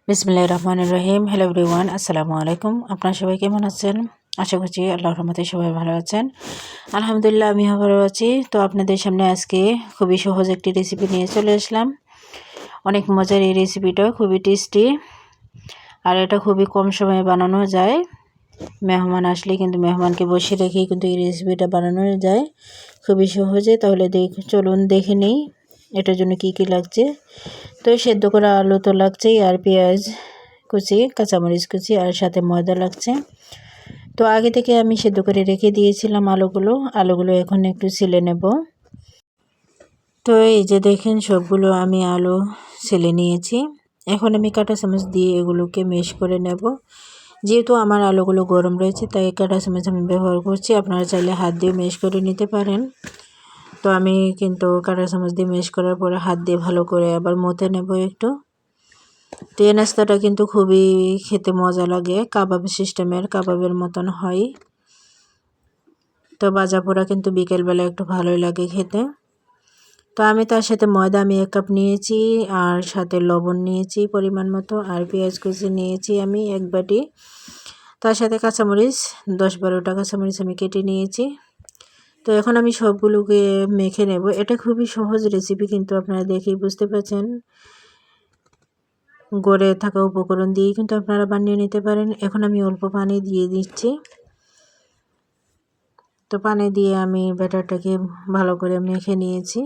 বিসমিল্লাহির রহমানির রহিম। Hello everyone, আসসালামু আলাইকুম। আপনারা সবাই কেমন আছেন? আশা করছি আল্লাহর রহমতে সবাই ভালো আছেন। আলহামদুলিল্লাহ, আমিও ভালো আছি। তো আপনাদের সামনে আজকে খুবই সহজ একটি রেসিপি নিয়ে চলে আসলাম। অনেক মজার এই রেসিপিটা, খুবই টেস্টি, আর এটা খুবই কম সময়ে বানানো যায়। মেহমান আসলে কিন্তু মেহমানকে বসে রেখেই কিন্তু এই রেসিপিটা বানানো যায় খুবই সহজে। তাহলে চলুন দেখে নিই এটার জন্য কি কি লাগছে। তো সেদ্ধ করা আলু তো লাগছেই, আর পেঁয়াজ কুচি, কাঁচামরিচ কুচি, আর সাথে ময়দা লাগছে। তো আগে থেকে আমি সেদ্ধ করে রেখে দিয়েছিলাম আলুগুলো এখন একটু ছিলে নেব। তো এই যে দেখেন, সবগুলো আমি আলু ছিলে নিয়েছি। এখন আমি কাঁটা চামচ দিয়ে এগুলোকে মেশ করে নেব। যেহেতু আমার আলুগুলো গরম রয়েছে, তাই কাঁটা চামচ আমি ব্যবহার করছি। আপনারা চাইলে হাত দিয়ে মেশ করে নিতে পারেন। তো আমি কিন্তু কাঁটা চামচ দিয়ে মেশ করার পরে হাত দিয়ে ভালো করে আবার মতে নেব একটু। তো এই নাস্তাটা কিন্তু খুবই খেতে মজা লাগে, কাবাব সিস্টেমের, কাবাবের মতন হয়। তো ভাজা পোড়া কিন্তু বিকেলবেলা একটু ভালোই লাগে খেতে। তো আমি তার সাথে ময়দা আমি 1 কাপ নিয়েছি, আর সাথে লবণ নিয়েছি পরিমাণ মতো, আর পেঁয়াজ কুচি নিয়েছি আমি 1 বাটি। তার সাথে কাঁচামরিচ 10-12টা কাঁচামরিচ আমি কেটে নিয়েছি। তো এখন আমি সবগুলোকে মেখে নেব। এটা খুবই সহজ রেসিপি, কিন্তু আপনারা দেখেই বুঝতে পারছেন। গড়ে থাকা উপকরণ দিয়েই কিন্তু আপনারা বানিয়ে নিতে পারেন। এখন আমি অল্প পানি দিয়ে দিচ্ছি। তো পানি দিয়ে আমি ব্যাটারটাকে ভালো করে মেখে নিয়েছি।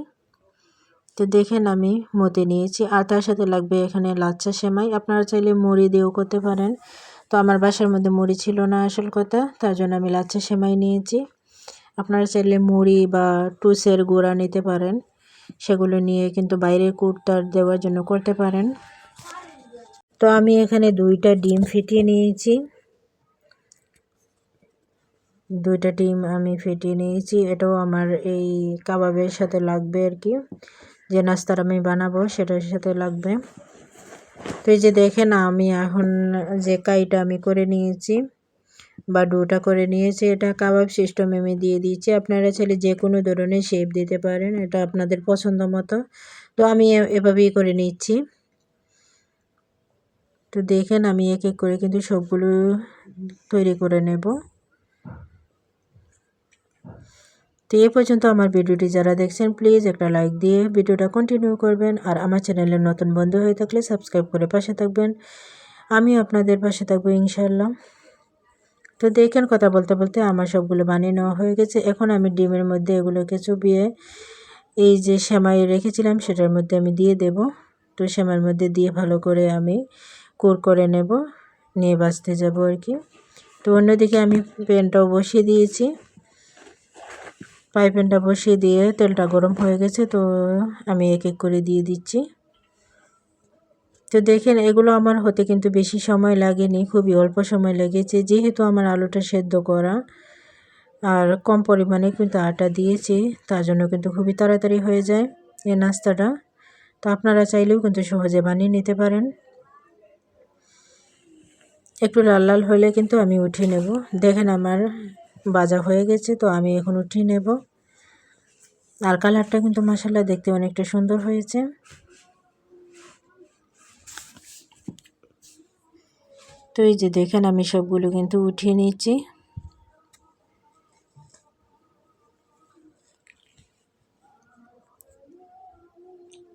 তো দেখেন আমি মতে নিয়েছি। আর তার সাথে লাগবে এখানে লাচ্ছা সেমাই। আপনারা চাইলে মুড়ি দিয়েও করতে পারেন। তো আমার বাসার মধ্যে মুড়ি ছিল না আসল কথা, তার জন্য আমি লাচ্ছা সেমাই নিয়েছি। আপনারা চাইলে মুড়ি বা টুসের গুঁড়া নিতে পারেন, সেগুলো নিয়ে কিন্তু বাইরের কুর্তার দেওয়ার জন্য করতে পারেন। তো আমি এখানে 2টা ডিম ফেটিয়ে নিয়েছি। 2টা ডিম আমি ফেটিয়ে নিয়েছি। এটাও আমার এই কাবাবের সাথে লাগবে আর কি, যে নাস্তার আমি বানাবো সেটার সাথে লাগবে। তো এই যে দেখেন, আমি এখন যে কাইটা আমি করে নিয়েছি বা ডোটা করে নিয়েছি, এটা কাবাব সিস্টেমে আমি দিয়ে দিয়েছি। আপনারা চাইলে যে কোনো ধরনের শেপ দিতে পারেন, এটা আপনাদের পছন্দ মতো। তো আমি এভাবেই করে নিচ্ছি। তো দেখেন, আমি এক এক করে কিন্তু সবগুলো তৈরি করে নেব। তো এই পর্যন্ত আমার ভিডিওটি যারা দেখছেন, প্লিজ একটা লাইক দিয়ে ভিডিওটা কন্টিনিউ করবেন। আর আমার চ্যানেলের নতুন বন্ধু হয়ে থাকলে সাবস্ক্রাইব করে পাশে থাকবেন। আমি আপনাদের পাশে থাকবো ইনশাল্লাহ। তো দেখেন, কথা বলতে বলতে আমার সবগুলো বানিয়ে নেওয়া হয়ে গেছে। এখন আমি ডিমের মধ্যে এগুলোকে চুবিয়ে এই যে সেমাই রেখেছিলাম সেটার মধ্যে আমি দিয়ে দেব। তো সেমাইয়ের মধ্যে দিয়ে ভালো করে আমি কোর করে নেব, নিয়ে ভাজতে যাব আর কি। তো অন্যদিকে আমি প্যানটাও বসিয়ে দিয়েছি। ফ্রাই প্যানটা বসিয়ে দিয়ে তেলটা গরম হয়ে গেছে। তো আমি এক এক করে দিয়ে দিচ্ছি। তো দেখেন, এগুলো আমার হতে কিন্তু বেশি সময় লাগেনি, খুবই অল্প সময় লেগেছে। যেহেতু আমার আলুটা সেদ্ধ করা আর কম পরিমাণে কিন্তু আটা দিয়েছি, তার জন্য কিন্তু খুবই তাড়াতাড়ি হয়ে যায় এই নাস্তাটা। তো আপনারা চাইলেও কিন্তু সহজে বানিয়ে নিতে পারেন। একটু লাল লাল হলে কিন্তু আমি উঠিয়ে নেব। দেখেন, আমার ভাজা হয়ে গেছে। তো আমি এখন উঠিয়ে নেব। আর কালারটা কিন্তু মাশাআল্লাহ দেখতে অনেকটা সুন্দর হয়েছে। তো এই যে দেখেন, আমি সবগুলো কিন্তু উঠিয়ে নিচ্ছি।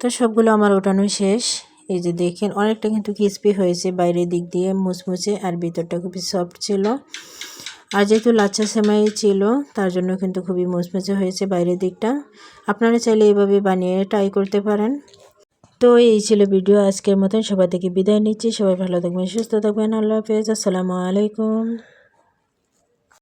তো সবগুলো আমার ওঠানো শেষ। এই যে দেখেন, অনেকটা কিন্তু ক্রিস্পি হয়েছে, বাইরের দিক দিয়ে মুচমুচে, আর ভিতরটা খুবই সফট ছিল। আর যেহেতু লাচ্ছা সেমাই ছিল, তার জন্য কিন্তু খুবই মুচমুচে হয়েছে বাইরের দিকটা। আপনারা চাইলে এইভাবে বানিয়ে ট্রাই করতে পারেন। তো এই ছিল ভিডিও আজকের মতন। সবাই থেকে বিদায় নিচ্ছি। সবাই ভালো থাকবেন, সুস্থ থাকবেন। আল্লাহ হাফেজ, আসসালামু আলাইকুম।